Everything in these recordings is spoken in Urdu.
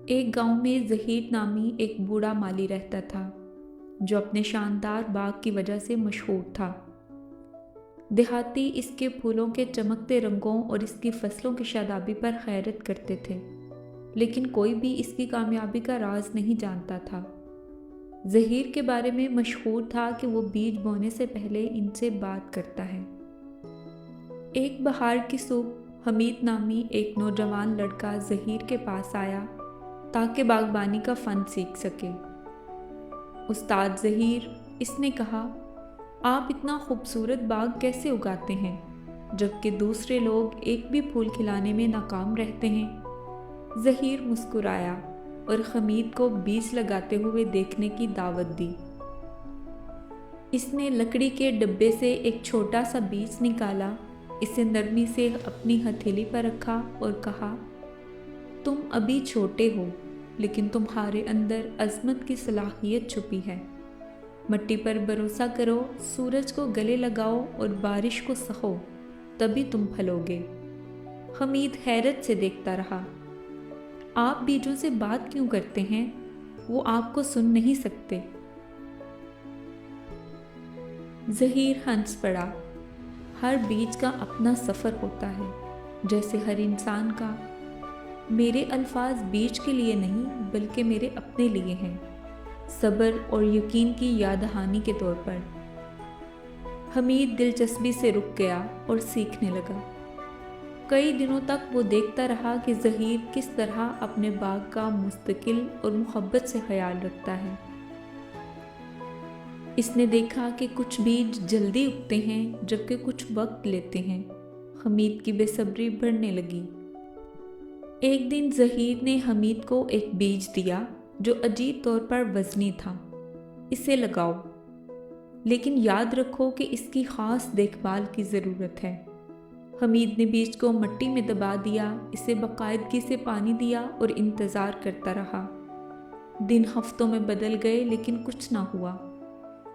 ایک گاؤں میں ظہیر نامی ایک بوڑھا مالی رہتا تھا جو اپنے شاندار باغ کی وجہ سے مشہور تھا۔ دیہاتی اس کے پھولوں کے چمکتے رنگوں اور اس کی فصلوں کی شادابی پر حیرت کرتے تھے، لیکن کوئی بھی اس کی کامیابی کا راز نہیں جانتا تھا۔ ظہیر کے بارے میں مشہور تھا کہ وہ بیج بونے سے پہلے ان سے بات کرتا ہے۔ ایک بہار کی صبح حمید نامی ایک نوجوان لڑکا ظہیر کے پاس آیا تاکہ باغبانی کا فن سیکھ سکے۔ استاد ظہیر، اس نے کہا، آپ اتنا خوبصورت باغ کیسے اگاتے ہیں جبکہ دوسرے لوگ ایک بھی پھول کھلانے میں ناکام رہتے ہیں؟ ظہیر مسکرایا اور حمید کو بیج لگاتے ہوئے دیکھنے کی دعوت دی۔ اس نے لکڑی کے ڈبے سے ایک چھوٹا سا بیج نکالا، اسے نرمی سے اپنی ہتھیلی پر رکھا اور کہا، تم ابھی چھوٹے ہو لیکن تمہارے اندر عظمت کی صلاحیت چھپی ہے۔ مٹی پر بھروسہ کرو، سورج کو گلے لگاؤ اور بارش کو سہو، تبھی تم پھلو گے۔ حمید حیرت سے دیکھتا رہا۔ آپ بیجوں سے بات کیوں کرتے ہیں؟ وہ آپ کو سن نہیں سکتے۔ ظہیر ہنس پڑا۔ ہر بیج کا اپنا سفر ہوتا ہے، جیسے ہر انسان کا۔ میرے الفاظ بیج کے لیے نہیں بلکہ میرے اپنے لیے ہیں، صبر اور یقین کی یاد دہانی کے طور پر۔ حمید دلچسپی سے رک گیا اور سیکھنے لگا۔ کئی دنوں تک وہ دیکھتا رہا کہ ظہیر کس طرح اپنے باغ کا مستقل اور محبت سے خیال رکھتا ہے۔ اس نے دیکھا کہ کچھ بیج جلدی اگتے ہیں جبکہ کچھ وقت لیتے ہیں۔ حمید کی بے صبری بڑھنے لگی۔ ایک دن ظہیر نے حمید کو ایک بیج دیا جو عجیب طور پر وزنی تھا۔ اسے لگاؤ، لیکن یاد رکھو کہ اس کی خاص دیکھ بھال کی ضرورت ہے۔ حمید نے بیج کو مٹی میں دبا دیا، اسے باقاعدگی سے پانی دیا اور انتظار کرتا رہا۔ دن ہفتوں میں بدل گئے لیکن کچھ نہ ہوا۔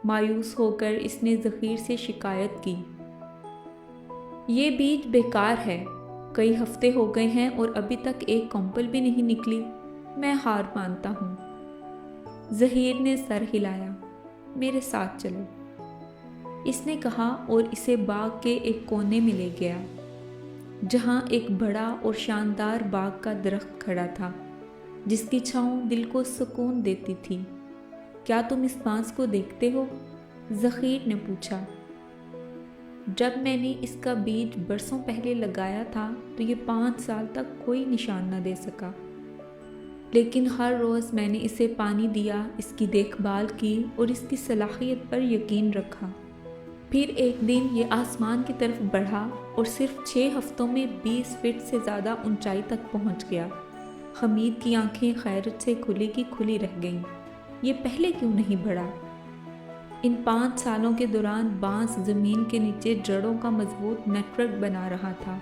مایوس ہو کر اس نے ظہیر سے شکایت کی، یہ بیج بیکار ہے، کئی ہفتے ہو گئے ہیں اور ابھی تک ایک کمپل بھی نہیں نکلی، میں ہار مانتا ہوں۔ ظہیر نے سر ہلایا، میرے ساتھ چلو، اس نے کہا اور اسے باغ کے ایک کونے میں لے گیا، جہاں ایک بڑا اور شاندار باغ کا درخت کھڑا تھا جس کی چھاؤں دل کو سکون دیتی تھی۔ کیا تم اس بانس کو دیکھتے ہو؟ ظہیر نے پوچھا۔ جب میں نے اس کا بیج برسوں پہلے لگایا تھا تو یہ 5 سال تک کوئی نشان نہ دے سکا، لیکن ہر روز میں نے اسے پانی دیا، اس کی دیکھ بھال کی اور اس کی صلاحیت پر یقین رکھا۔ پھر ایک دن یہ آسمان کی طرف بڑھا اور صرف 6 ہفتوں میں 20 فٹ سے زیادہ اونچائی تک پہنچ گیا۔ حمید کی آنکھیں حیرت سے کھلی کی کھلی رہ گئیں۔ یہ پہلے کیوں نہیں بڑھا؟ ان 5 سالوں کے دوران بانس زمین کے نیچے جڑوں کا مضبوط نیٹ ورک بنا رہا تھا۔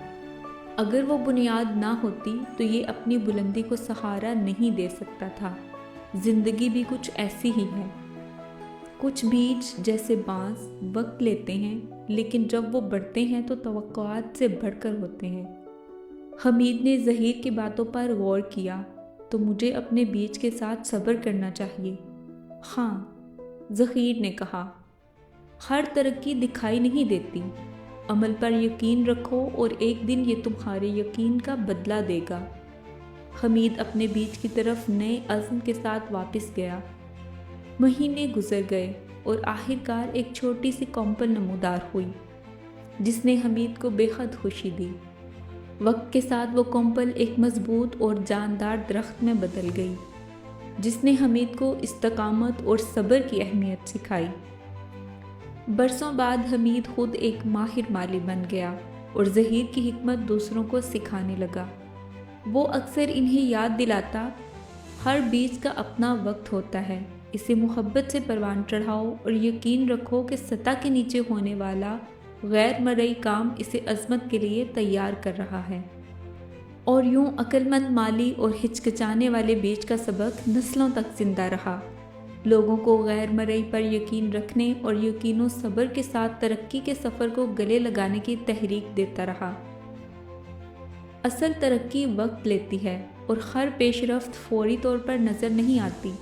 اگر وہ بنیاد نہ ہوتی تو یہ اپنی بلندی کو سہارا نہیں دے سکتا تھا۔ زندگی بھی کچھ ایسی ہی ہے۔ کچھ بیج جیسے بانس وقت لیتے ہیں، لیکن جب وہ بڑھتے ہیں تو توقعات سے بڑھ کر ہوتے ہیں۔ حمید نے ظہیر کی باتوں پر غور کیا، تو مجھے اپنے بیج کے ساتھ صبر کرنا چاہیے۔ ہاں، ظہیر نے کہا، ہر ترقی دکھائی نہیں دیتی، عمل پر یقین رکھو اور ایک دن یہ تمہارے یقین کا بدلہ دے گا۔ حمید اپنے بیج کی طرف نئے عزم کے ساتھ واپس گیا۔ مہینے گزر گئے اور آخرکار ایک چھوٹی سی کمپل نمودار ہوئی جس نے حمید کو بے حد خوشی دی۔ وقت کے ساتھ وہ کمپل ایک مضبوط اور جاندار درخت میں بدل گئی جس نے حمید کو استقامت اور صبر کی اہمیت سکھائی۔ برسوں بعد حمید خود ایک ماہر مالی بن گیا اور ظہیر کی حکمت دوسروں کو سکھانے لگا۔ وہ اکثر انہیں یاد دلاتا، ہر بیج کا اپنا وقت ہوتا ہے، اسے محبت سے پروان چڑھاؤ اور یقین رکھو کہ سطح کے نیچے ہونے والا غیر مرئی کام اسے عظمت کے لیے تیار کر رہا ہے۔ اور یوں عقلمند مالی اور ہچکچانے والے بیج کا سبق نسلوں تک زندہ رہا، لوگوں کو غیر مرئی پر یقین رکھنے اور یقین و صبر کے ساتھ ترقی کے سفر کو گلے لگانے کی تحریک دیتا رہا۔ اصل ترقی وقت لیتی ہے اور ہر پیش رفت فوری طور پر نظر نہیں آتی۔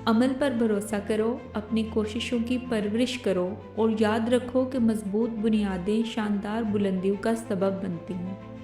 عمل پر بھروسہ کرو، اپنی کوششوں کی پرورش کرو اور یاد رکھو کہ مضبوط بنیادیں شاندار بلندیوں کا سبب بنتی ہیں۔